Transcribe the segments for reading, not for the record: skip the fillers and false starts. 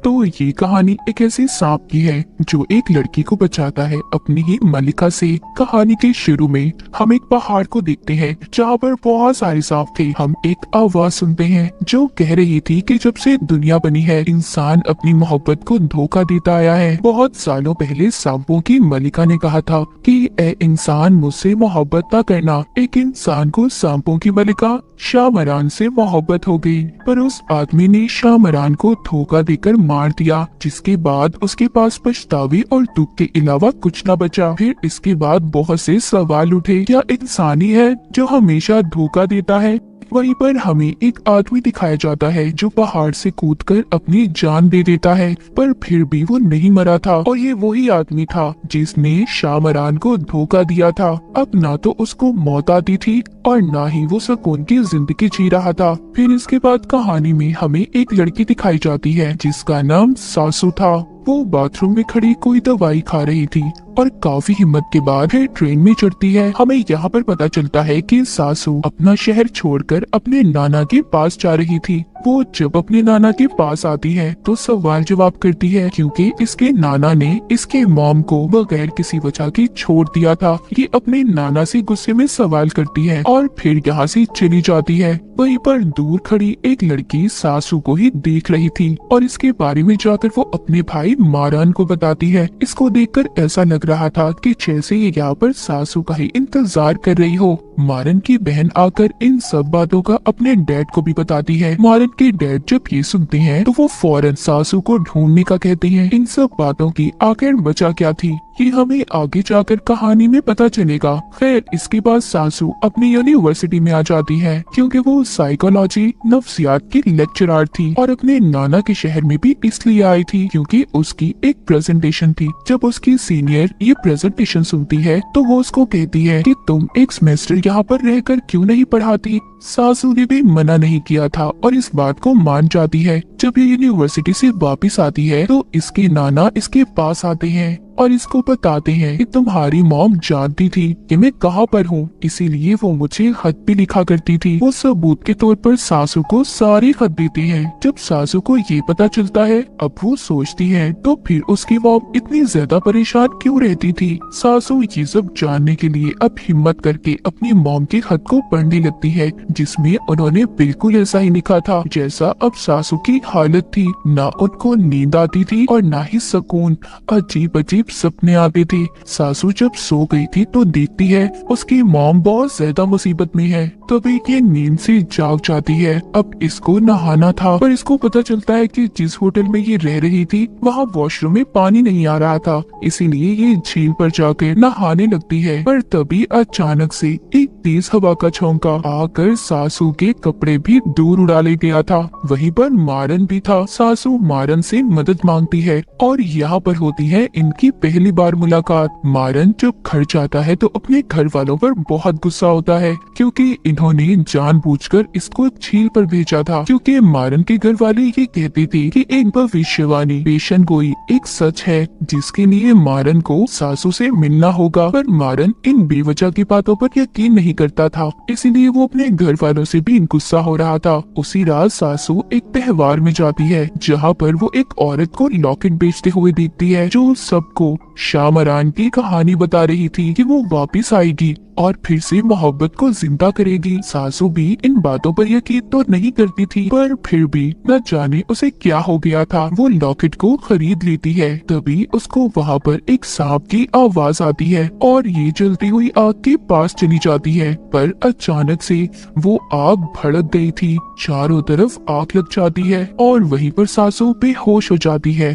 तो ये कहानी एक ऐसी सांप की है जो एक लड़की को बचाता है अपनी ही मलिका से। कहानी के शुरू में हम एक पहाड़ को देखते हैं जहाँ पर बहुत सारे सांप थे। हम एक आवाज सुनते हैं जो कह रही थी कि जब से दुनिया बनी है इंसान अपनी मोहब्बत को धोखा देता आया है। बहुत सालों पहले सांपों की मलिका ने कहा था कि ए इंसान मुझसे मोहब्बत न करना। एक इंसान को सांपों की मलिका शाहमरान से मोहब्बत हो गई, पर उस आदमी ने शाहमरान को धोखा देकर मार दिया, जिसके बाद उसके पास पछतावे और दुख के अलावा कुछ न बचा। फिर इसके बाद बहुत से सवाल उठे, क्या इंसान ही है जो हमेशा धोखा देता है? वहीं पर हमें एक आदमी दिखाया जाता है जो पहाड़ से कूदकर अपनी जान दे देता है, पर फिर भी वो नहीं मरा था। और ये वही आदमी था जिसने शाहमरान को धोखा दिया था। अब ना तो उसको मौत आती थी और ना ही वो सुकून की जिंदगी जी रहा था। फिर इसके बाद कहानी में हमें एक लड़की दिखाई जाती है जिसका नाम सासू था। वो बाथरूम में खड़ी कोई दवाई खा रही थी और काफी हिम्मत के बाद फिर ट्रेन में चढ़ती है। हमें यहाँ पर पता चलता है कि सासू अपना शहर छोड़कर अपने नाना के पास जा रही थी। वो जब अपने नाना के पास आती है तो सवाल जवाब करती है, क्योंकि इसके नाना ने इसके मॉम को बगैर किसी वजह के छोड़ दिया था। ये अपने नाना से गुस्से में सवाल करती है और फिर यहाँ से चली जाती है। वहीं पर दूर खड़ी एक लड़की सासू को ही देख रही थी और इसके बारे में जाकर वो अपने भाई मारन को बताती है। इसको देखकर ऐसा लग रहा था कि जैसे ये यहाँ पर सासू का ही इंतजार कर रही हो। मारन की बहन आकर इन सब बातों का अपने डैड को भी बताती है। मारन के डैड जब ये सुनते हैं तो वो फौरन सासू को ढूंढने का कहते हैं। इन सब बातों की आखिर वजह क्या थी ये हमें आगे जाकर कहानी में पता चलेगा। खैर इसके बाद सासू अपनी यूनिवर्सिटी में आ जाती है, क्योंकि वो साइकोलॉजी नफ्सियात की लेक्चरर थी और अपने नाना के शहर में भी इसलिए आई थी क्योंकि उसकी एक प्रेजेंटेशन थी। जब उसकी सीनियर ये प्रेजेंटेशन सुनती है तो वो उसको कहती है कि तुम एक सेमेस्टर यहाँ पर रहकर क्यों नहीं पढ़ाती। सासू ने भी मना नहीं किया था और इस बात को मान जाती है। जब ये यूनिवर्सिटी से वापस आती है तो इसके नाना इसके पास आते हैं और इसको बताते हैं कि तुम्हारी मॉम जानती थी कि मैं कहाँ पर हूँ, इसीलिए वो मुझे खत भी लिखा करती थी। वो सबूत के तौर पर सासू को सारे खत देते हैं। जब सासू को ये पता चलता है अब वो सोचती है तो फिर उसकी मॉम इतनी ज्यादा परेशान क्यों रहती थी। सासू ये सब जानने के लिए अब हिम्मत करके अपनी मॉम के खत को पढ़ने लगती है, जिसमें उन्होंने बिल्कुल ऐसा ही लिखा था जैसा अब सासू की हालत थी। ना उनको नींद आती थी और ना ही सुकून, अजीब अजीब सपने आते थे। सासू जब सो गई थी तो देखती है उसकी मॉम बहुत ज्यादा मुसीबत में है। तभी ये नींद से जाग जाती है। अब इसको नहाना था, पर इसको पता चलता है कि जिस होटल में ये रह रही थी वहाँ वॉशरूम में पानी नहीं आ रहा था, इसीलिए ये झील पर जाकर नहाने लगती है। पर तभी अचानक से एक तेज हवा का झोंका आकर सासू के कपड़े भी दूर उड़ा ले गया था। वहीं पर मारन भी था। सासू मारन से मदद मांगती है और यहाँ पर होती है इनकी पहली बार मुलाकात। मारन जब घर जाता है तो अपने घर वालों पर बहुत गुस्सा होता है, क्योंकि इन्होंने जानबूझकर इसको झील पर भेजा था। क्योंकि मारन के घर वाले ये कहते थे कि एक भविष्यवाणी पेशन गोई एक सच है जिसके लिए मारन को सासू से मिलना होगा। पर मारन इन बेवजह की बातों पर यकीन नहीं करता था, इसीलिए वो अपने घर वालों से भी गुस्सा हो रहा था। उसी रात सासू एक त्योहार में जाती है जहाँ पर वो एक औरत को लॉकेट बेचते हुए देखती है जो सबको शाहमरान की कहानी बता रही थी कि वो वापस आएगी और फिर से मोहब्बत को जिंदा करेगी। सासू भी इन बातों पर यकीन तो नहीं करती थी, पर फिर भी न जाने उसे क्या हो गया था। वो लॉकेट को खरीद लेती है। तभी उसको वहाँ पर एक सांप की आवाज आती है और ये जलती हुई आग के पास चली जाती है, पर अचानक से वो आग भड़क गई थी। चारों तरफ आग लग जाती है और वहीं पर सासू बेहोश हो जाती है।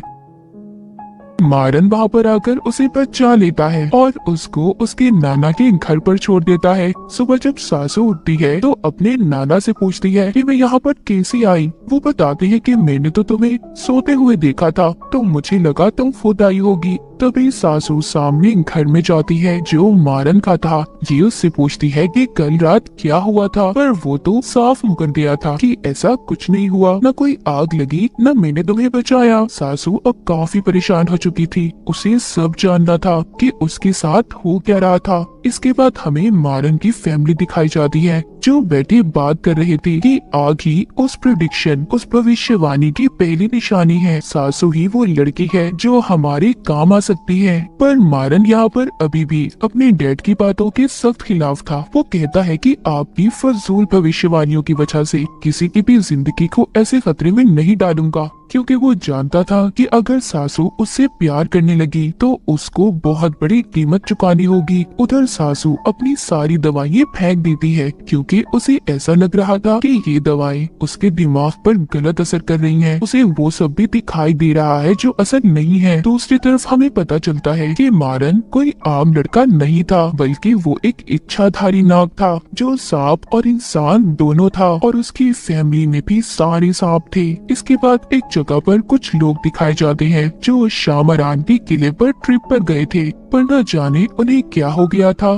मारन वहाँ पर आकर उसे बचा लेता है और उसको उसके नाना के घर पर छोड़ देता है। सुबह जब सासू उठती है तो अपने नाना से पूछती है कि मैं यहाँ पर कैसे आई। वो बताते हैं कि मैंने तो तुम्हें सोते हुए देखा था तो मुझे लगा तुम खुद आई होगी। तभी सासू सामने घर में जाती है जो मारन का था। ये उससे पूछती है कि कल रात क्या हुआ था, पर वो तो साफ मुकर दिया था कि ऐसा कुछ नहीं हुआ, न कोई आग लगी न मैंने तुम्हें बचाया। सासू अब काफी परेशान हो चुकी थी। उसे सब जानना था कि उसके साथ हो क्या रहा था। इसके बाद हमें मारन की फैमिली दिखाई जाती है जो बैठे बात कर रहे थे कि आग ही उस प्रेडिक्शन, उस भविष्यवाणी की पहली निशानी है। सासू ही वो लड़की है जो हमारे काम आ सकती है। पर मारन यहाँ पर अभी भी अपने डैड की बातों के सख्त खिलाफ था। वो कहता है कि आपकी फजूल भविष्यवाणियों की वजह से किसी की भी जिंदगी को ऐसे खतरे में नहीं डालूंगा, क्योंकि वो जानता था कि अगर सासू उससे प्यार करने लगी तो उसको बहुत बड़ी कीमत चुकानी होगी। उधर सासू अपनी सारी दवाइयाँ फेंक देती है क्योंकि उसे ऐसा लग रहा था कि ये दवाएं उसके दिमाग पर गलत असर कर रही हैं। उसे वो सब भी दिखाई दे रहा है जो असर नहीं है। दूसरी तरफ हमें पता चलता है कि मारन कोई आम लड़का नहीं था, बल्कि वो एक इच्छाधारी नाग था जो सांप और इंसान दोनों था, और उसकी फैमिली में भी सारे सांप थे। इसके बाद एक जगह पर कुछ लोग दिखाए जाते हैं जो शामरान के किले पर ट्रिप पर गए थे, पर न जाने उन्हें क्या हो गया था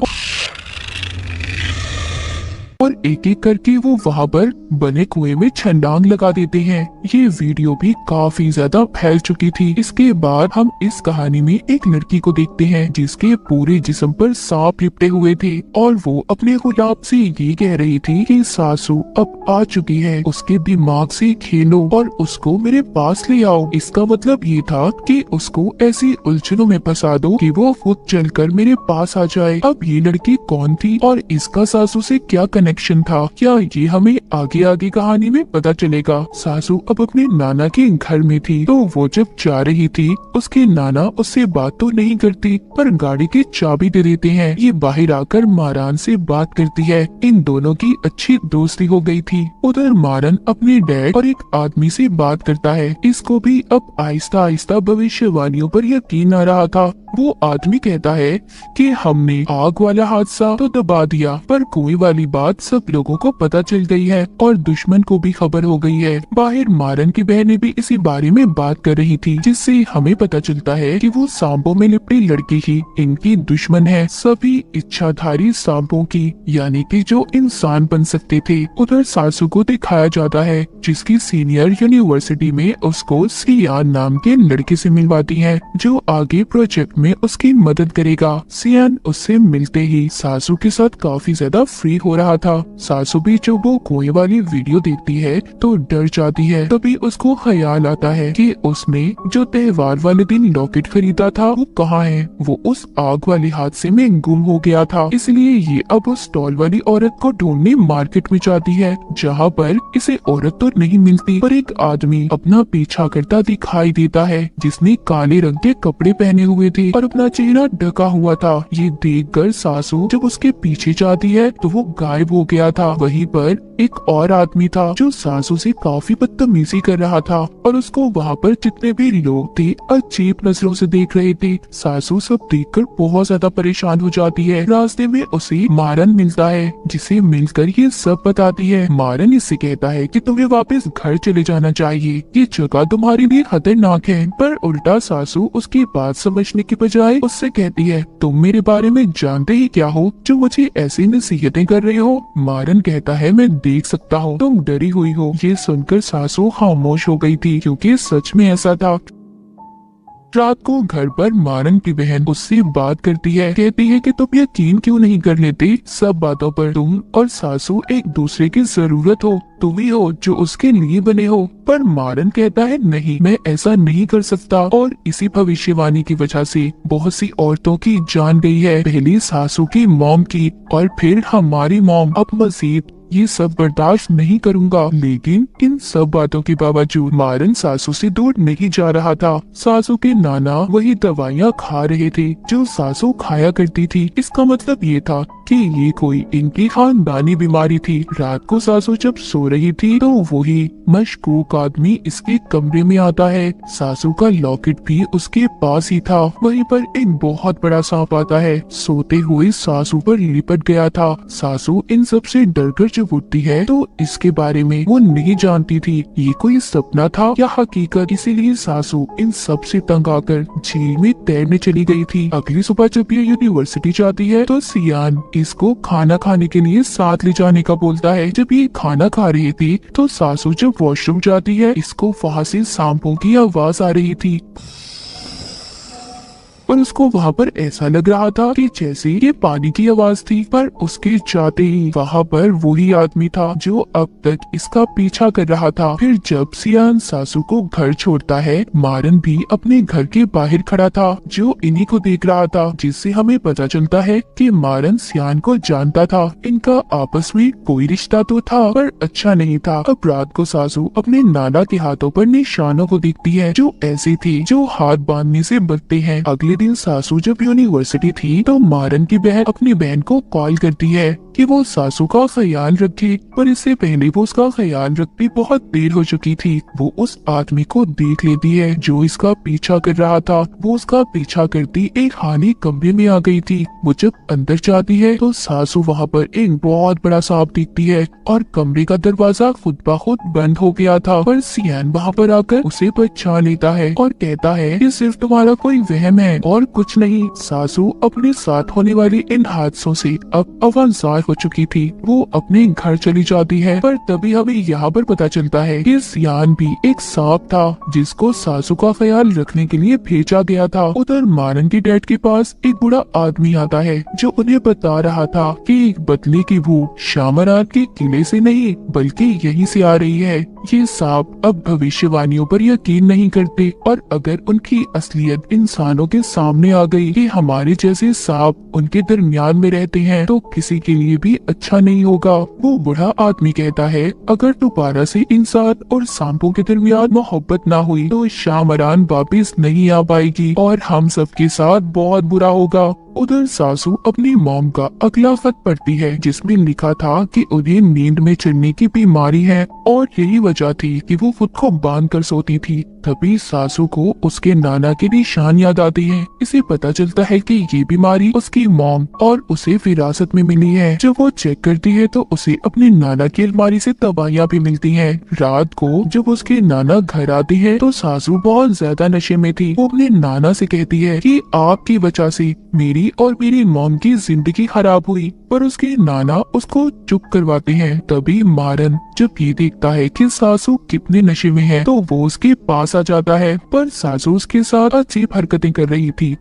और एक एक करके वो वहाँ पर बने कुएं में छलांग लगा देते हैं। ये वीडियो भी काफी ज्यादा फैल चुकी थी। इसके बाद हम इस कहानी में एक लड़की को देखते हैं जिसके पूरे जिस्म पर सांप लिपटे हुए थे और वो अपने गुलाब से ये कह रही थी कि सासू अब आ चुकी है, उसके दिमाग से खेलो और उसको मेरे पास ले आओ। इसका मतलब ये था कि उसको ऐसी उलझनों में फंसा दो कि वो खुद चलकर मेरे पास आ जाए। अब ये लड़की कौन थी और इसका सासू से क्या कनेक्शन था, क्या ये हमें आगे आगे कहानी में पता चलेगा। सासू अब अपने नाना के घर में थी, तो वो जब जा रही थी उसके नाना उससे बात तो नहीं करती पर गाड़ी की चाबी दे देते हैं। ये बाहर आकर मारान से बात करती है। इन दोनों की अच्छी दोस्ती हो गई थी। उधर मारन अपने डैड और एक आदमी से बात करता है। इसको भी अब आहिस्ता आहिस्ता भविष्यवाणियों पर यकीन आ रहा था। वो आदमी कहता है कि हमने आग वाला हादसा तो दबा दिया, पर कुएं वाली बात सब लोगों को पता चल गई है और दुश्मन को भी खबर हो गई है। बाहर मारन की बहनें भी इसी बारे में बात कर रही थी, जिससे हमें पता चलता है कि वो सांपों में लिपटी लड़की ही इनकी दुश्मन है, सभी इच्छाधारी सांपों की, यानी कि जो इंसान बन सकते थे। उधर सासू को दिखाया जाता है जिसकी सीनियर यूनिवर्सिटी में उसको सियान नाम के लड़के से मिलवाती है जो आगे प्रोजेक्ट में उसकी मदद करेगा। सियान उससे मिलते ही सासू के साथ काफी ज्यादा फ्री हो रहा था। सासू भी जब वो कुएं वाली वीडियो देखती है तो डर जाती है। तभी उसको ख्याल आता है कि उसने जो त्योहार वाले दिन लॉकेट खरीदा था वो कहाँ है। वो उस आग वाले हादसे में गुम हो गया था, इसलिए ये अब उस स्टॉल वाली औरत को ढूंढने मार्केट में जाती है, जहाँ पर इसे औरत तो नहीं मिलती पर एक आदमी अपना पीछा करता दिखाई देता है जिसने काले रंग के कपड़े पहने हुए थे और अपना चेहरा ढका हुआ था। ये देखकर सासू जब उसके पीछे जाती है तो वो गायब हो गया था। वहीं पर एक और आदमी था जो सासू से काफी बदतमीजी कर रहा था और उसको वहाँ पर जितने भी लोग थे अजीब नजरों से देख रहे थे। सासू सब देखकर बहुत ज्यादा परेशान हो जाती है। रास्ते में उसे मारन मिलता है जिसे मिलकर ये सब बताती है। मारन इससे कहता है कि तुम्हें वापस घर चले जाना चाहिए, ये जगह तुम्हारे लिए खतरनाक है। पर उल्टा सासू उसकी बात समझने की बजाय उससे कहती है तुम मेरे बारे में जानते ही क्या हो जो मुझे ऐसी नसीहतें कर रहे हो। मारन कहता है मैं देख सकता हूँ तुम डरी हुई हो। ये सुनकर सासू खामोश हो गई थी क्योंकि सच में ऐसा था। रात को घर पर मारन की बहन उससे बात करती है, कहती है कि तुम यकीन क्यों नहीं कर लेते सब बातों पर। तुम और सासू एक दूसरे की जरूरत हो, तुम ही हो जो उसके लिए बने हो। पर मारन कहता है नहीं, मैं ऐसा नहीं कर सकता और इसी भविष्यवाणी की वजह से बहुत सी औरतों की जान गई है, पहली सासू की मॉम की और फिर हमारी मॉम। अब मजीद ये सब बर्दाश्त नहीं करूंगा। लेकिन इन सब बातों के बावजूद मारन सासू से दूर नहीं जा रहा था। सासू के नाना वही दवाइयाँ खा रहे थे जो सासू खाया करती थी। इसका मतलब ये था कि ये कोई इनकी खानदानी बीमारी थी। रात को सासू जब सो रही थी तो वही मशकूक आदमी इसके कमरे में आता है। सासू का लॉकेट भी उसके पास ही था। वहीं पर एक बहुत बड़ा सांप आता है, सोते हुए सासू पर लिपट गया था। सासू इन सब से डरकर जब उठती है तो इसके बारे में वो नहीं जानती थी ये कोई सपना था या हकीकत। इसीलिए सासू इन सब से तंग आकर झील में तैरने चली गई थी। अगली सुबह जब ये यूनिवर्सिटी जाती है तो सियान इसको खाना खाने के लिए साथ ले जाने का बोलता है। जब ये खाना खा रही थी तो सासू जब वॉशरूम जाती है इसको वहाँ से सांपों की आवाज आ रही थी। पर उसको वहाँ पर ऐसा लग रहा था कि जैसे ये पानी की आवाज थी। पर उसके जाते ही वहाँ पर वही आदमी था जो अब तक इसका पीछा कर रहा था। फिर जब सियान सासू को घर छोड़ता है, मारन भी अपने घर के बाहर खड़ा था जो इन्हीं को देख रहा था, जिससे हमें पता चलता है कि मारन सियान को जानता था। इनका आपस में कोई रिश्ता तो था पर अच्छा नहीं था। अब रात को सासू अपने नाना के हाथों पर निशानों को देखती है जो ऐसे थे जो हाथ बांधने से बचते हैं। अगले दिन सासू जब यूनिवर्सिटी थी तो मारन की बहन अपनी बहन को कॉल करती है कि वो सासू का ख्याल रखे, पर इससे पहले वो उसका ख्याल रखती बहुत देर हो चुकी थी। वो उस आदमी को देख लेती है जो इसका पीछा कर रहा था। वो उसका पीछा करती एक खाली कमरे में आ गई थी। वो जब अंदर जाती है तो सासू वहाँ पर एक बहुत बड़ा सांप देखती है और कमरे का दरवाजा खुद ब खुद बंद हो गया था। पर सियान वहाँ पर आकर उसे पहचान लेता है और कहता है कि सिर्फ तुम्हारा कोई वहम है और कुछ नहीं। सासू अपने साथ होने वाले इन हादसों से अब अवांजार हो चुकी थी। वो अपने घर चली जाती है, पर तभी हमें यहाँ पर पता चलता है कि सियान भी एक सांप था जिसको सासू का ख्याल रखने के लिए भेजा गया था। उधर मारन के डैड के पास एक बूढ़ा आदमी आता है जो उन्हें बता रहा था कि एक बदले की भू शामरान के किले से नहीं बल्कि यहीं से आ रही है। ये सांप अब भविष्यवाणियों पर यकीन नहीं करते और अगर उनकी असलियत इंसानों के सामने आ गई कि हमारे जैसे सांप उनके दरमियान में रहते हैं तो किसी के लिए भी अच्छा नहीं होगा। वो बूढ़ा आदमी कहता है अगर दोबारा से इंसान और सांपों के दरमियान मोहब्बत ना हुई तो शामरान वापिस नहीं आ पाएगी और हम सबके साथ बहुत बुरा होगा। उधर सासू अपनी मॉम का अगला खत पढ़ती है जिसमें लिखा था कि उन्हें नींद में चढ़ने की बीमारी है और यही वजह थी कि वो खुद को बांध कर सोती थी। तभी सासू को उसके नाना के निशान याद आते हैं। इसे पता चलता है कि ये बीमारी उसकी मॉम और उसे विरासत में मिली है। जब वो चेक करती है तो उसे अपने नाना की अलमारी से दवाइयाँ भी मिलती हैं। रात को जब उसके नाना घर आते हैं तो सासू बहुत ज्यादा नशे में थी। वो अपने नाना से कहती है कि आपकी वजह से मेरी और मेरी मॉम की जिंदगी खराब हुई, पर उसके नाना उसको चुप करवाते हैं। तभी मारन जब ये देखता है कि सासू कितने नशे में है तो वो उसके पास आ जाता है, पर सासू उसके साथ अजीब हरकतें कर रही थी।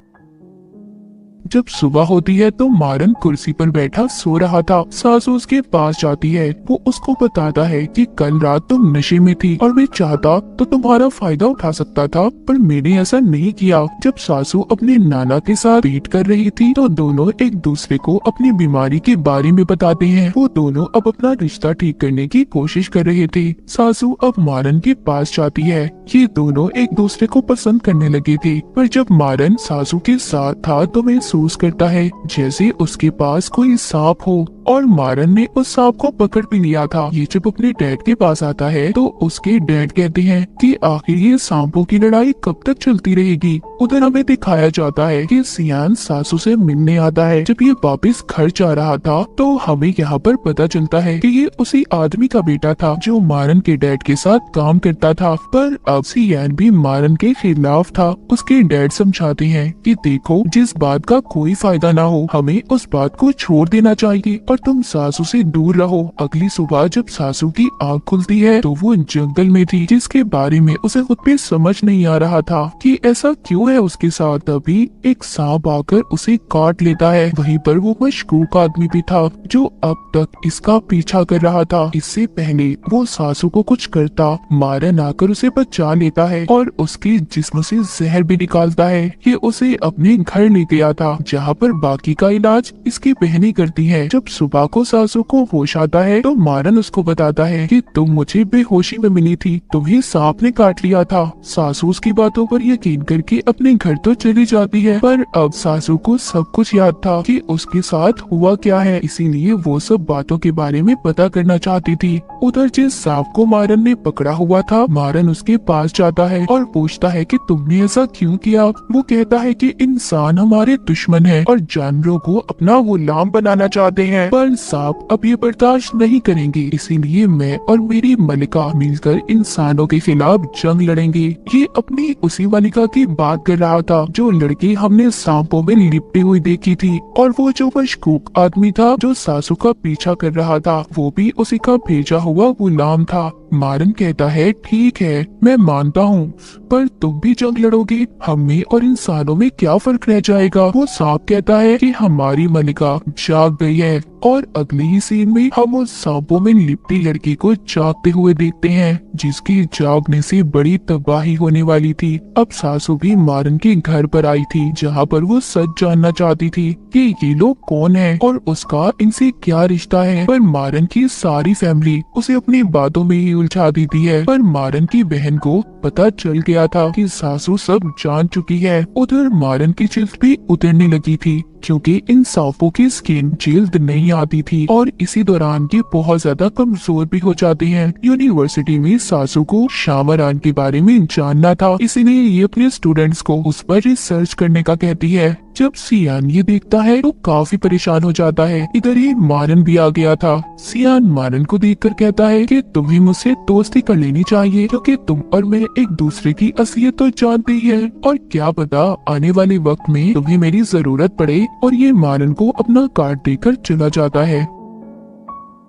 जब सुबह होती है तो मारन कुर्सी पर बैठा सो रहा था। सासू उसके पास जाती है। वो उसको बताता है कि कल रात तुम नशे में थी और मैं चाहता तो तुम्हारा फायदा उठा सकता था, पर मैंने ऐसा नहीं किया। जब सासू अपने नाना के साथ भेंट कर रही थी तो दोनों एक दूसरे को अपनी बीमारी के बारे में बताते हैं। वो दोनों अब अपना रिश्ता ठीक करने की कोशिश कर रहे थे। सासू अब मारन के पास जाती है। ये दोनों एक दूसरे को पसंद करने लगे थे, पर जब मारन सासू के साथ था तो महसूस करता है जैसे उसके पास कोई सांप हो और मारन ने उस सांप को पकड़ भी लिया था। ये जब अपने डैड के पास आता है तो उसके डैड कहते हैं कि आखिर ये सांपों की लड़ाई कब तक चलती रहेगी। उधर हमें दिखाया जाता है कि सियान सासू से मिलने आता है। जब ये वापस घर जा रहा था तो हमें यहाँ पर पता चलता है कि ये उसी आदमी का बेटा था जो मारन के डैड के साथ काम करता था, पर अब सियान भी मारन के खिलाफ था। उसके डैड समझाते हैं कि देखो, जिस बात का कोई फायदा ना हो हमें उस बात को छोड़ देना चाहिए और तुम सासू से दूर रहो। अगली सुबह जब सासू की आँख खुलती है तो वो जंगल में थी, जिसके बारे में उसे खुद भी समझ नहीं आ रहा था कि ऐसा क्यों है उसके साथ। तभी एक सांप आकर उसे काट लेता है। वहीं पर वो मशकूक आदमी भी था जो अब तक इसका पीछा कर रहा था। इससे पहले वो सासू को कुछ करता, मारन आकर उसे बचा लेता है और उसके जिस्म से जहर भी निकालता है। ये उसे अपने घर ले गया था जहाँ पर बाकी का इलाज इसकी बहनी करती है। जब सुबह को सासू को होश आता है तो मारन उसको बताता है कि तुम मुझे बेहोशी में मिली थी, तुम्हें सांप ने काट लिया था। सासू उसकी बातों पर यकीन करके अपने घर तो चली जाती है, पर अब सासू को सब कुछ याद था कि उसके साथ हुआ क्या है, इसीलिए वो सब बातों के बारे में पता करना चाहती थी। उधर जिस सांप को मारन ने पकड़ा हुआ था, मारन उसके पास जाता है और पूछता है कि तुमने ऐसा क्यों किया। वो कहता है कि इंसान हमारे दुश्मन है और जानवरों को अपना गुलाम बनाना चाहते हैं, पर सांप अब ये बर्दाश्त नहीं करेंगे, इसीलिए मैं और मेरी मलिका मिलकर इंसानों के खिलाफ जंग लड़ेंगे। ये अपनी उसी मलिका की बात कर रहा था जो लड़की हमने सांपों में लिपटी हुई देखी थी, और वो जो मशकूक आदमी था जो सासू का पीछा कर रहा था वो भी उसी का भेजा हुआ गुलाम था। मारन कहता है ठीक है मैं मानता हूँ, पर तुम भी जंग लड़ोगे, हम में और इंसानों में क्या फर्क रह जाएगा। वो सांप कहता है कि हमारी मलिका जाग गई है, और अगले ही सीन में हम उस सांपों में लिपटी लड़की को जागते हुए देखते हैं, जिसकी जागने से बड़ी तबाही होने वाली थी। अब सासू भी मारन के घर पर आई थी, जहाँ पर वो सच जानना चाहती थी कि ये लोग कौन है और उसका इनसे क्या रिश्ता है। पर मारन की सारी फैमिली उसे अपनी बातों में ही उलझा देती है। पर मारन की बहन को पता चल गया था कि सासू सब जान चुकी है। उधर मारन की चिल्त भी उतरने लगी थी, क्योंकि इन सांपों की स्किन जल्द नहीं आती थी और इसी दौरान ये बहुत ज्यादा कमजोर भी हो जाते हैं। यूनिवर्सिटी में सासू को शामरान के बारे में जानना था, इसीलिए ये अपने स्टूडेंट्स को उस पर रिसर्च करने का कहती है। जब सियान ये देखता है तो काफी परेशान हो जाता है। इधर ही मारन भी आ गया था। सियान मारन को देखकर कहता है कि तुम्हें मुझसे दोस्ती कर लेनी चाहिए, क्योंकि तुम और मैं एक दूसरे की असलियत तो जानते ही है, और क्या पता आने वाले वक्त में तुम्हें मेरी जरूरत पड़े। और ये मारन को अपना कार्ड देकर चला जाता है।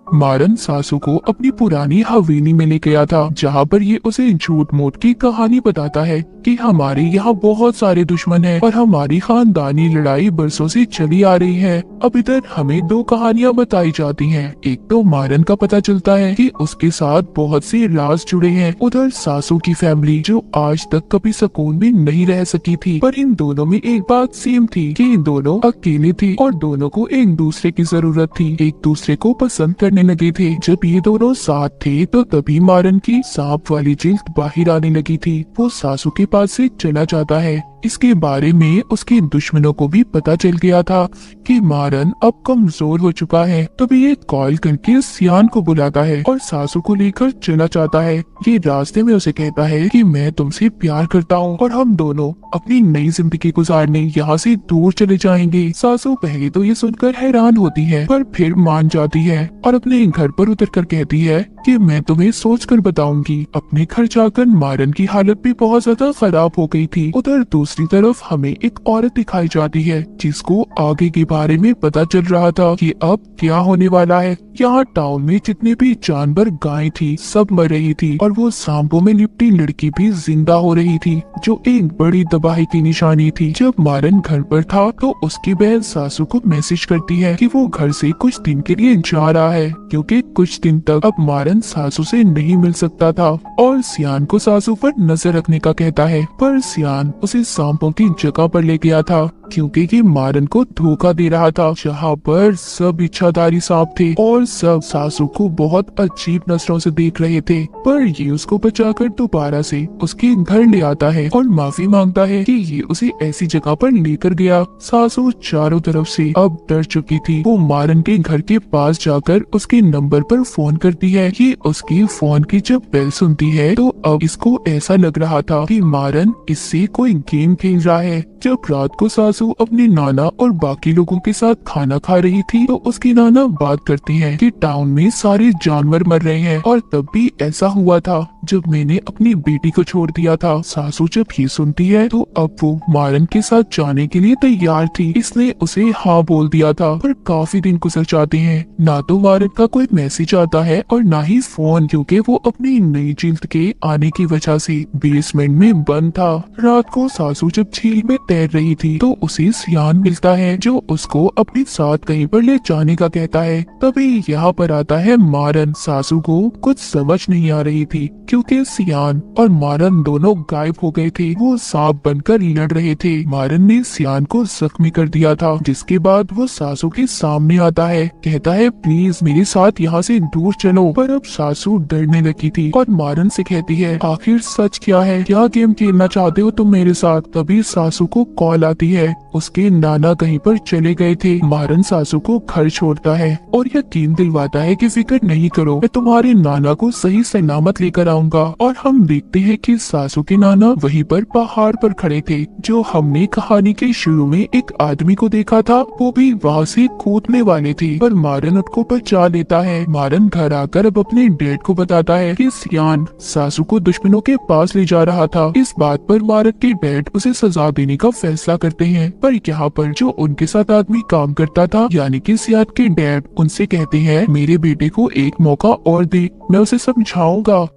मारन सासू को अपनी पुरानी हवेली में ले गया था, जहाँ पर ये उसे झूठ मूठ की कहानी बताता है कि हमारे यहाँ बहुत सारे दुश्मन हैं और हमारी खानदानी लड़ाई बरसों से चली आ रही है। अब इधर हमें दो कहानियाँ बताई जाती हैं। एक तो मारन का पता चलता है कि उसके साथ बहुत से राज जुड़े हैं। उधर सासू की फैमिली जो आज तक कभी सुकून में नहीं रह सकी थी, पर इन दोनों में एक बात सेम थी कि इन दोनों अकेले थे और दोनों को एक दूसरे की जरूरत थी, एक दूसरे को पसंद करने लगे थे। जब ये दोनों साथ थे तो तभी मारन की सांप वाली जिल्द बाहर आने लगी थी। वो सासू के पास से चला जाता है। इसके बारे में उसके दुश्मनों को भी पता चल गया था कि मारन अब कमजोर हो चुका है। तभी ये कॉल करके सियान को बुलाता है और सासू को लेकर चला जाता है। ये रास्ते में उसे कहता है कि मैं तुमसे प्यार करता हूँ और हम दोनों अपनी नई जिंदगी गुजारने यहाँ से दूर चले जाएंगे। सासू पहले तो ये सुनकर हैरान होती है, पर फिर मान जाती है और अपने घर पर उतर कर कहती है कि मैं तुम्हें सोच कर बताऊंगी। अपने घर जाकर मारन की हालत भी बहुत ज्यादा खराब हो गई थी। उधर दूसरी तरफ हमें एक औरत दिखाई जाती है, जिसको आगे के बारे में पता चल रहा था कि अब क्या होने वाला है। यहाँ टाउन में जितने भी जानवर गाय थी सब मर रही थी, और वो सांपों में लिपटी लड़की भी जिंदा हो रही थी, जो एक बड़ी तबाही की निशानी थी। जब मारन घर पर था तो उसकी बहन सासू को मैसेज करती है कि वो घर से कुछ दिन के लिए जा रहा है, क्योंकि कुछ दिन तक अब मारन सासू से नहीं मिल सकता था। और सियान को सासू पर नजर रखने का कहता है, पर सियान उसे सांपों की जगह पर ले गया था, क्योंकि ये मारन को धोखा दे रहा था, जहाँ पर सब इच्छाधारी सांप थे और सब सासू को बहुत अजीब नजरों से देख रहे थे। पर ये उसको बचाकर दोबारा से उसके घर ले आता है और माफी मांगता है कि ये उसे ऐसी जगह पर लेकर गया। सासू चारों तरफ से अब डर चुकी थी। वो मारन के घर के पास जाकर उसके नंबर पर फोन करती है। ये उसकी फोन की जब बेल सुनती है तो अब इसको ऐसा लग रहा था कि मारन इससे कोई गेम खेल रहा है। जब रात को सासू अपने नाना और बाकी लोगों के साथ खाना खा रही थी तो उसकी नाना बात करती है कि टाउन में सारे जानवर मर रहे हैं, और तब भी ऐसा हुआ था जब मैंने अपनी बेटी को छोड़ दिया था। सासू जब ये सुनती है तो अब वो मारन के साथ जाने के लिए तैयार थी, इसने उसे हाँ बोल दिया था। पर काफी दिन गुजर जाते हैं, ना तो मारन का कोई मैसेज आता है और ना ही फोन, क्योंकि वो अपनी नई जिल्द के आने की वजह से बेसमेंट में बंद था। रात को सासू जब झील में तैर रही थी तो उसे सियान मिलता है, जो उसको अपने साथ कहीं पर ले जाने का कहता है। तभी यहाँ पर आता है मारन। सासू को कुछ समझ नहीं आ रही थी, क्योंकि सियान और मारन दोनों गायब हो गए थे। वो सांप बनकर लड़ रहे थे। मारन ने सियान को जख्मी कर दिया था, जिसके बाद वो सासू के सामने आता है, कहता है प्लीज मेरे साथ यहाँ से दूर चलो। पर अब सासू डरने लगी थी और मारन से कहती है आखिर सच क्या है, क्या गेम खेलना चाहते हो तुम मेरे साथ। तभी सासू को कॉल आती है, उसके नाना कहीं पर चले गए थे। मारन सासू को घर छोड़ता है और यकीन दिलवाता है कि फिक्र नहीं करो, मैं तुम्हारे नाना को सही सलामत लेकर आऊंगा। और हम देखते हैं कि सासू के नाना वहीं पर पहाड़ पर खड़े थे, जो हमने कहानी के शुरू में एक आदमी को देखा था। वो भी वहाँ से कूदने वाले थे, पर मारन उसको बचा लेता है। मारन घर आकर अब अपने डैड को बताता है कि सियान सासू को दुश्मनों के पास ले जा रहा था। इस बात पर मारन के डैड उसे सजा देने का फैसला करते हैं। पर यहाँ पर जो उनके साथ आदमी काम करता था यानी कि सियाद के डैड उनसे कहते हैं मेरे बेटे को एक मौका और दे, मैं उसे समझाऊंगा।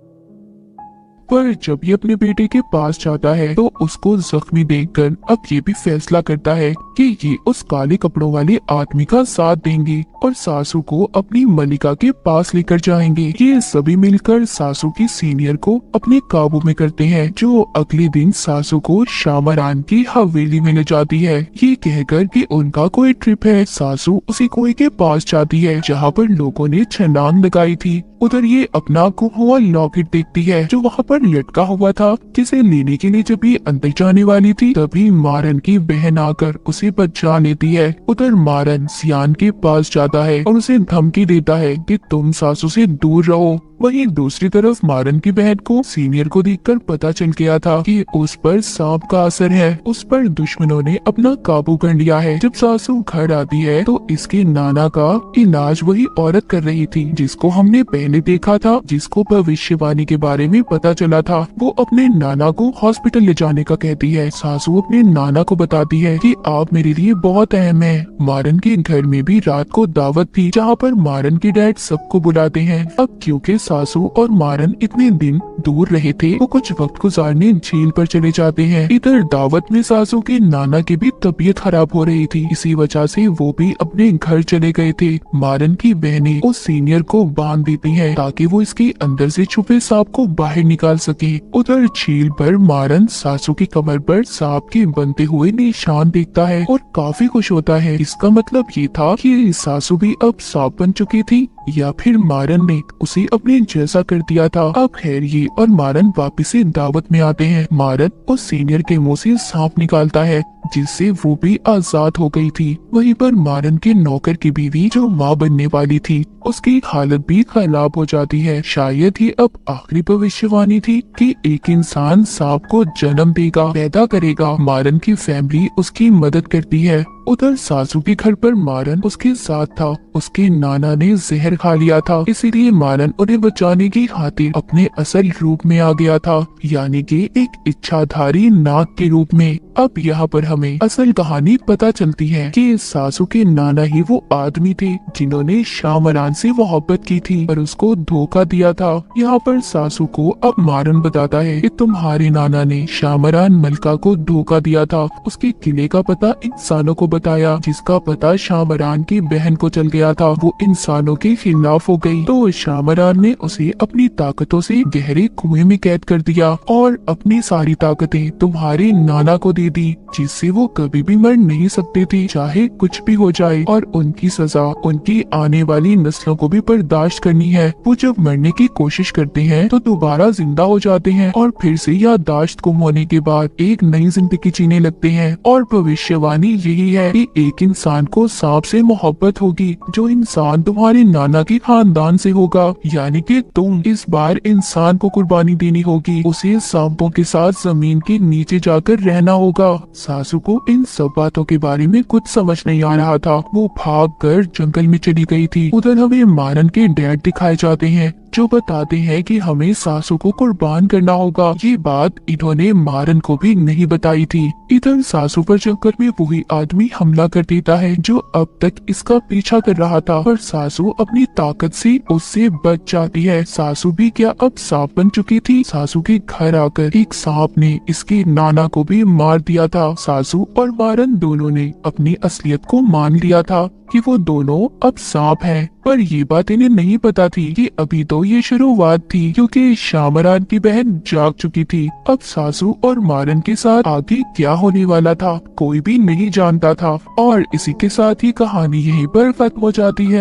पर जब ये अपने बेटे के पास जाता है तो उसको जख्मी देखकर अब ये भी फैसला करता है कि ये उस काले कपड़ों वाले आदमी का साथ देंगे और सासू को अपनी मलिका के पास लेकर जाएंगे। ये सभी मिलकर सासू की सीनियर को अपने काबू में करते हैं, जो अगले दिन सासू को शामरान की हवेली में ले जाती है, ये कहकर कि उनका कोई ट्रिप है। सासू उसी कुएं के पास जाती है जहाँ पर लोगों ने छलांग लगाई थी। उधर ये अपना गुम हुआ लॉकेट देखती है जो वहाँ पर लटका हुआ था, जिसे लेने के लिए जब ये अंदर जाने वाली थी तभी मारन की बहन आकर उसे बचा लेती है। उधर मारन सियान के पास जाता है और उसे धमकी देता है कि तुम सासू से दूर रहो। वहीं दूसरी तरफ मारन की बहन को सीनियर को देखकर पता चल गया था कि उस पर सांप का असर है। उस पर दुश्मनों ने अपना काबू कर लिया है। जब सासू घर आती है तो इसके नाना का इलाज वही औरत कर रही थी जिसको हमने पहले देखा था, जिसको भविष्यवाणी के बारे में पता चला था। वो अपने नाना को हॉस्पिटल ले जाने का कहती है। सासू अपने नाना को बताती है कि आप मेरे लिए बहुत अहम है। मारन के घर में भी रात को दावत थी जहाँ पर मारन के डैड सबको बुलाते हैं। अब क्योंकि सासू और मारन इतने दिन दूर रहे थे, वो कुछ वक्त गुजारने झील पर चले जाते हैं। इधर दावत में सासू के नाना की भी तबीयत खराब हो रही थी, इसी वजह से वो भी अपने घर चले गए थे। मारन की बहनें उस सीनियर को बांध देती हैं ताकि वो इसके अंदर से छुपे सांप को बाहर निकाल सके। उधर झील पर मारन सासू की कमर पर सांप के बनते हुए निशान देखता है और काफी खुश होता है। इसका मतलब ये था कि सासू भी अब सांप बन चुकी थी या फिर मारन ने उसे अपने जैसा कर दिया था। अब हैरी और मारन वापिस से दावत में आते हैं। मारन उस सीनियर के मुंह से सांप निकालता है जिससे वो भी आजाद हो गई थी। वहीं पर मारन के नौकर की बीवी जो माँ बनने वाली थी उसकी हालत भी खराब हो जाती है। शायद ही अब आखिरी भविष्यवाणी थी कि एक इंसान सांप को जन्म देगा, पैदा करेगा। मारन की फैमिली उसकी मदद करती है। उधर सासू के घर पर मारन उसके साथ था। उसके नाना ने जहर खा लिया था, इसीलिए मारन उन्हें बचाने की खातिर अपने असल रूप में आ गया था, यानी कि एक इच्छाधारी नाग के रूप में। अब यहाँ पर हमें असल कहानी पता चलती है कि सासू के नाना ही वो आदमी थे जिन्होंने शामरान से मोहब्बत की थी पर उसको धोखा दिया था। यहाँ पर सासू को अब मारन बताता है कि तुम्हारे नाना ने शामरान मलिका को धोखा दिया था। उसके किले का पता इंसानों को बताया, जिसका पता शामरान की बहन को चल गया था। वो इंसानों के खिलाफ हो गई तो शामरान ने उसे अपनी ताकतों से गहरे कुएं में कैद कर दिया और अपनी सारी ताकतें तुम्हारे नाना को दे दी, जिससे वो कभी भी मर नहीं सकते थे चाहे कुछ भी हो जाए। और उनकी सजा उनकी आने वाली नस्लों को भी बर्दाश्त करनी है। वो जब मरने की कोशिश करते हैं तो दोबारा जिंदा हो जाते हैं और फिर से याददाश्त गुम होने के बाद एक नई जिंदगी जीने लगते हैं। और भविष्यवाणी यही है कि एक इंसान को सांप से मोहब्बत होगी, जो इंसान तुम्हारे नाना के खानदान से होगा, यानी कि तुम। इस बार इंसान को कुर्बानी देनी होगी, उसे सांपों के साथ जमीन के नीचे जाकर रहना होगा। सासू को इन सब बातों के बारे में कुछ समझ नहीं आ रहा था। वो भागकर जंगल में चली गई थी। उधर हमें मारन के डैड दिखाए जाते हैं जो बताते हैं कि हमें सासू को कुर्बान करना होगा। ये बात इन्होंने मारन को भी नहीं बताई थी। इधर सासू पर जंगल में वही आदमी हमला कर देता है जो अब तक इसका पीछा कर रहा था, पर सासू अपनी ताकत से उससे बच जाती है। सासू भी क्या अब सांप बन चुकी थी। सासू के घर आकर एक सांप ने इसके नाना को भी मार दिया था। सासू और मारन दोनों ने अपनी असलियत को मान लिया था कि वो दोनों अब सांप हैं, पर ये बात इन्हें नहीं पता थी कि अभी तो ये शुरुआत थी, क्योंकि शामरान की बहन जाग चुकी थी। अब सासू और मारन के साथ आगे क्या होने वाला था कोई भी नहीं जानता था। और इसी के साथ ही कहानी यहीं पर खत्म हो जाती है।